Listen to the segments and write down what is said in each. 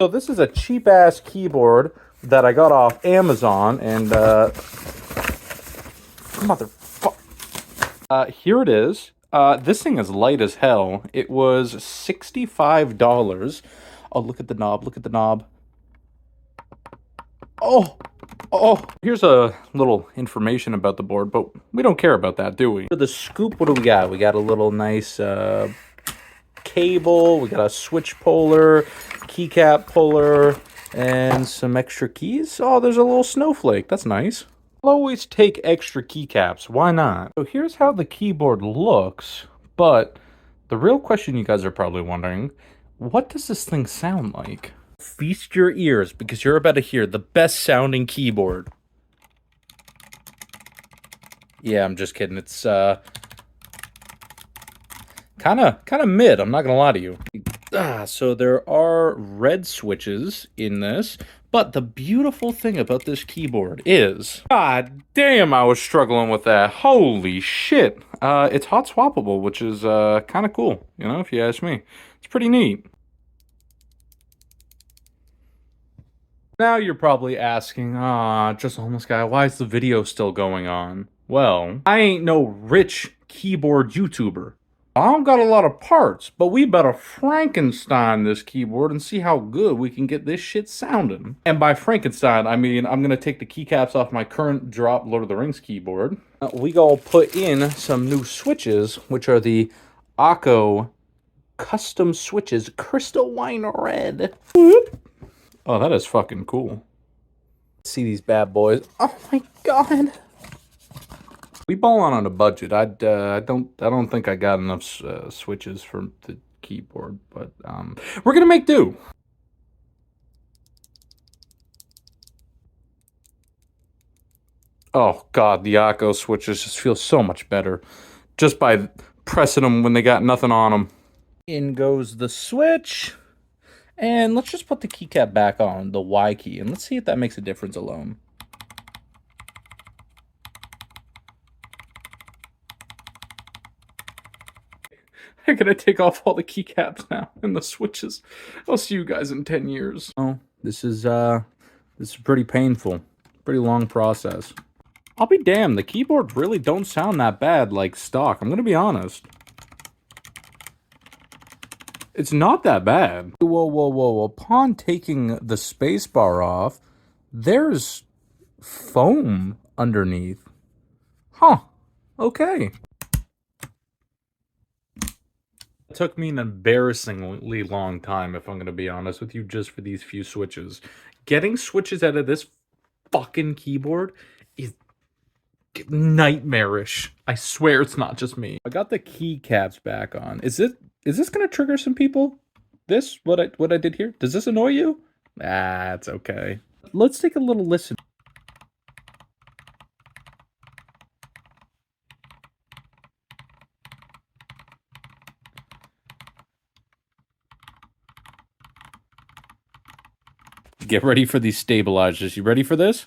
So this is a cheap-ass keyboard that I got off Amazon, and, motherfucker. Here it is. This thing is light as hell. It was $65. Oh, look at the knob, look at the knob. Oh, oh. Here's a little information about the board, but we don't care about that, do we? For the scoop, what do we got? We got a little nice, cable, we got a switch puller, keycap puller, and some extra keys. Oh, there's a little snowflake. That's nice. I'll always take extra keycaps. Why not? So here's how the keyboard looks, but the real question you guys are probably wondering, what does this thing sound like? Feast your ears, because you're about to hear the best sounding keyboard. Yeah, I'm just kidding. It's, kind of mid, I'm not gonna lie to you. So there are red switches in this, but the beautiful thing about this keyboard is, god damn, I was struggling with that. Holy shit. It's hot swappable, which is kind of cool, you know, if you ask me. It's pretty neat. Now you're probably asking, just homeless guy, why is the video still going on? Well, I ain't no rich keyboard YouTuber. I don't got a lot of parts, but we better Frankenstein this keyboard and see how good we can get this shit sounding. And by Frankenstein, I mean I'm gonna take the keycaps off my current drop Lord of the Rings keyboard. We gonna put in some new switches, which are the Akko custom switches, crystal wine red. Whoop. Oh, that is fucking cool. See these bad boys. Oh my god. We ballin' on a budget. I don't think I got enough switches for the keyboard, but we're gonna make do. Oh god, the Akko switches just feel so much better just by pressing them when they got nothing on them. In goes the switch, and let's just put the keycap back on, the Y key, and let's see if that makes a difference alone. I'm gonna take off all the keycaps now and the switches. I'll see you guys in 10 years. Oh, this is pretty painful. Pretty long process. I'll be damned, the keyboards really don't sound that bad like stock. I'm gonna be honest. It's not that bad. Whoa, whoa, whoa. Upon taking the spacebar off, there's foam underneath. Huh. Okay. It took me an embarrassingly long time, if I'm going to be honest with you, just for these few switches. Getting switches out of this fucking keyboard is nightmarish. I swear it's not just me. I got the keycaps back on. Is this going to trigger some people? What I did here? Does this annoy you? Ah, it's okay. Let's take a little listen. Get ready for these stabilizers. You ready for this?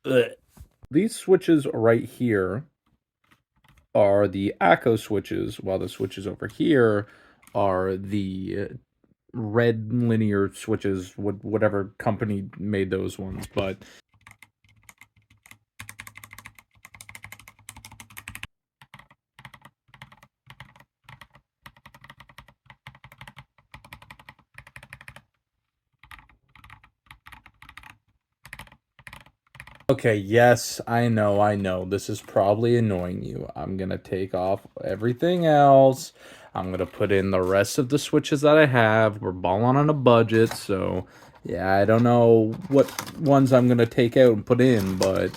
Ugh. These switches right here are the Akko switches, while the switches over here are the red linear switches, whatever company made those ones, but okay, yes, I know. This is probably annoying you. I'm gonna take off everything else. I'm gonna put in the rest of the switches that I have. We're balling on a budget, so yeah, I don't know what ones I'm gonna take out and put in, but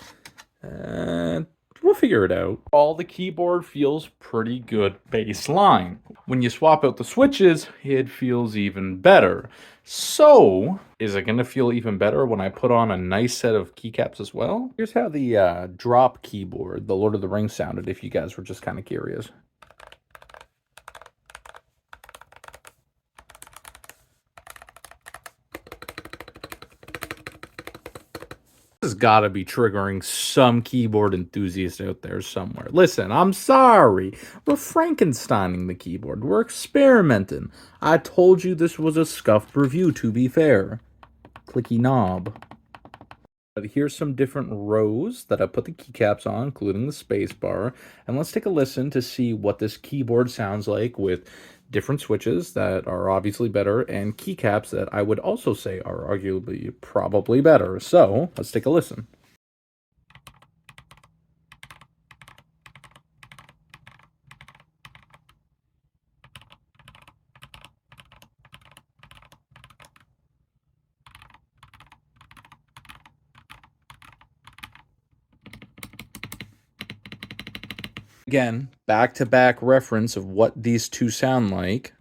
we'll figure it out. All the keyboard feels pretty good baseline. When you swap out the switches, it feels even better. So, is it going to feel even better when I put on a nice set of keycaps as well? Here's how the drop keyboard, the Lord of the Rings, sounded, if you guys were just kind of curious. This is gotta be triggering some keyboard enthusiast out there somewhere. Listen, I'm sorry. We're Frankensteining the keyboard. We're experimenting. I told you this was a scuffed review, to be fair. Clicky knob. But here's some different rows that I put the keycaps on, including the space bar. And let's take a listen to see what this keyboard sounds like with different switches that are obviously better and keycaps that I would also say are arguably probably better. So let's take a listen. Again, back-to-back reference of what these two sound like.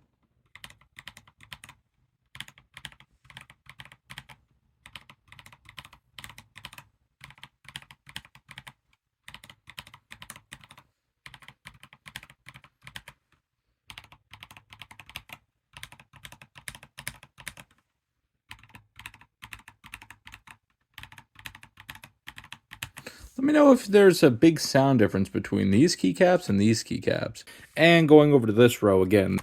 Let me know if there's a big sound difference between these keycaps and these keycaps. And going over to this row again.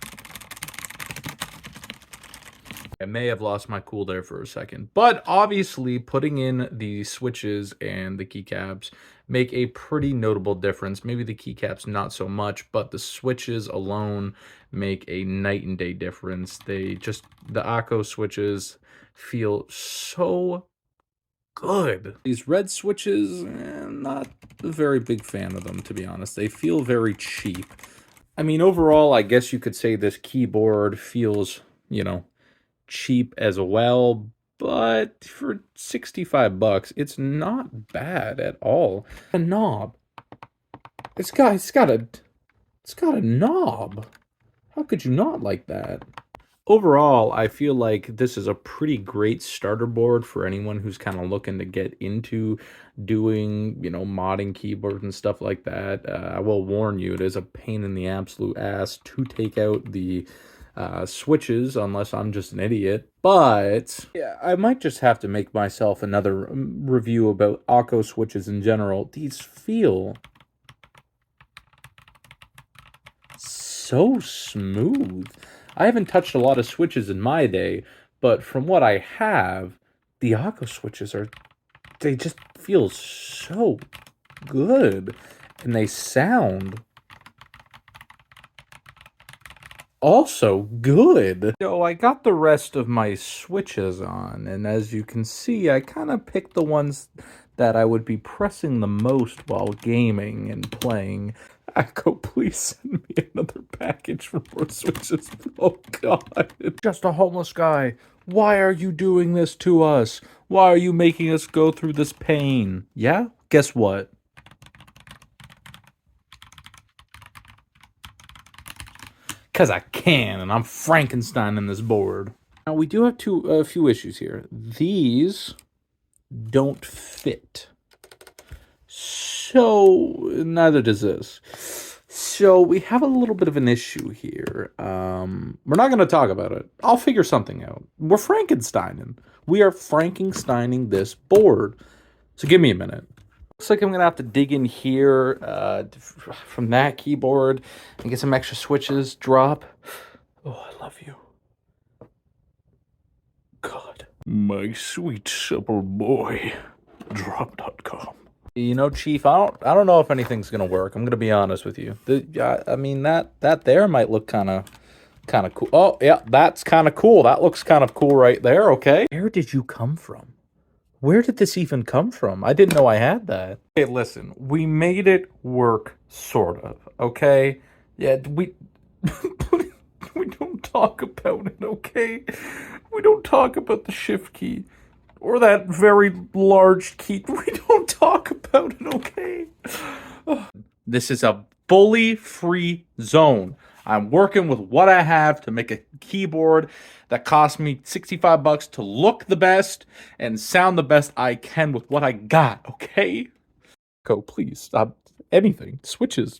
I may have lost my cool there for a second. But obviously, putting in the switches and the keycaps make a pretty notable difference. Maybe the keycaps not so much, but the switches alone make a night and day difference. The Akko switches feel so good. These red switches, not a very big fan of them, to be honest. They feel very cheap. I mean, overall, I guess you could say this keyboard feels, cheap as well, but for 65 bucks, it's not bad at all. A knob. It's got a knob. How could you not like that? Overall, I feel like this is a pretty great starter board for anyone who's kind of looking to get into doing, modding keyboards and stuff like that. I will warn you, it is a pain in the absolute ass to take out the switches unless I'm just an idiot. But yeah, I might just have to make myself another review about Akko switches in general. These feel so smooth. I haven't touched a lot of switches in my day, but from what I have, the Akko switches they just feel so good. And they sound also good. So I got the rest of my switches on, and as you can see, I kind of picked the ones that I would be pressing the most while gaming and playing. Akko, please send me another package for more switches. Oh, God. Just a homeless guy. Why are you doing this to us? Why are you making us go through this pain? Yeah? Guess what? Because I can, and I'm Frankenstein in this board. Now, we do have a few issues here. These don't fit. So, neither does this. So, we have a little bit of an issue here. We're not going to talk about it. I'll figure something out. We're Frankensteining. We are Frankensteining this board. So, give me a minute. Looks like I'm going to have to dig in here from that keyboard and get some extra switches. Drop. Oh, I love you. God. My sweet supple boy. Drop.com. Chief, I don't know if anything's gonna work. I'm gonna be honest with you. I mean that there might look kind of cool. Oh yeah, that's kind of cool. That looks kind of cool right there. Okay. Where did you come from? Where did this even come from? I didn't know I had that. Hey, listen, we made it work, sort of. Okay. Yeah, we don't talk about it. Okay. We don't talk about the shift key. Or that very large key. We don't talk about it, okay? This is a fully free zone. I'm working with what I have to make a keyboard that cost me 65 bucks to look the best and sound the best I can with what I got, okay? Go, please, stop. Anything. Switches.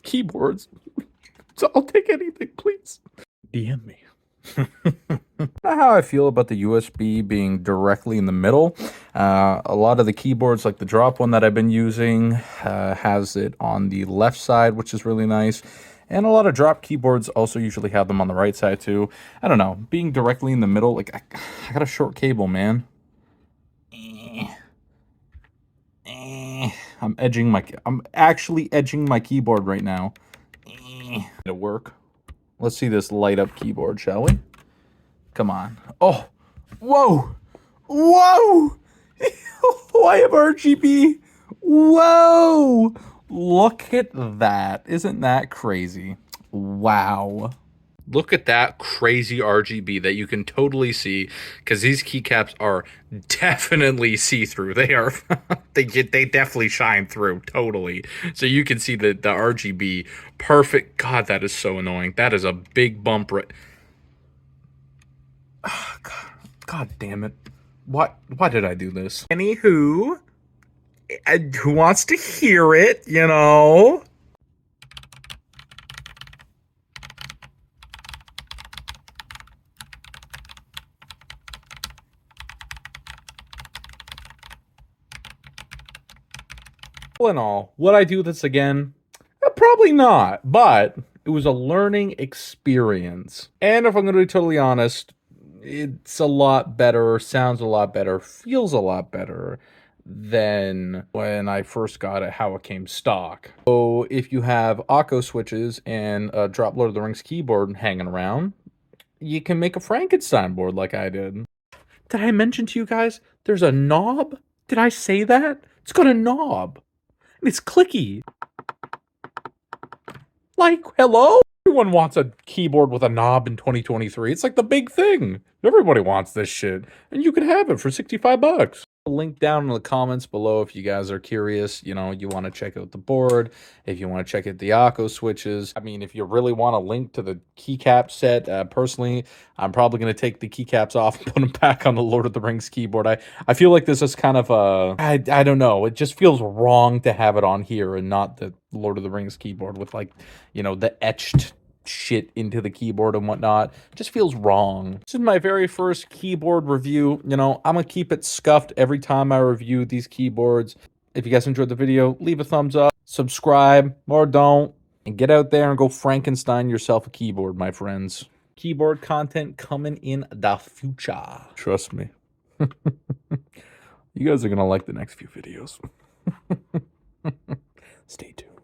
Keyboards. So I'll take anything, please. DM me. Not how I feel about the USB being directly in the middle. A lot of the keyboards, like the drop one that I've been using, has it on the left side, which is really nice. And a lot of drop keyboards also usually have them on the right side too. I don't know, being directly in the middle, like I got a short cable, man. I'm actually edging my keyboard right now. It'll work. Let's see this light up keyboard, shall we? Come on. Oh, whoa, whoa! I have RGB. Whoa! Look at that. Isn't that crazy? Wow. Look at that crazy RGB that you can totally see, because these keycaps are definitely see-through. They are, they definitely shine through, totally. So you can see the RGB. Perfect. God, that is so annoying. That is a big bump right. Oh, God damn it. Why did I do this? Anywho, who wants to hear it, you know? All in all, would I do this again? Probably not, but it was a learning experience. And if I'm going to be totally honest, it's a lot better, sounds a lot better, feels a lot better than when I first got it, how it came stock. So if you have Akko switches and a drop Lord of the Rings keyboard hanging around, you can make a Frankenstein board like I did. Did I mention to you guys there's a knob? Did I say that? It's got a knob. And it's clicky. Like, hello? Everyone wants a keyboard with a knob in 2023. It's like the big thing. Everybody wants this shit. And you can have it for 65 bucks. Link down in the comments below if you guys are curious. You know, you want to check out the board, if you want to check out the Akko switches. I mean, if you really want a link to the keycap set, personally, I'm probably going to take the keycaps off and put them back on the Lord of the Rings keyboard. I feel like this is kind of I don't know. It just feels wrong to have it on here and not the Lord of the Rings keyboard with, like, you know, the etched shit into the keyboard and whatnot. It just feels wrong. This is my very first keyboard review. You know, I'm gonna keep it scuffed every time I review these keyboards. If you guys enjoyed the video, leave a thumbs up, subscribe, or don't, and get out there and go Frankenstein yourself a keyboard, my friends. Keyboard content coming in the future. Trust me. You guys are gonna like the next few videos. Stay tuned.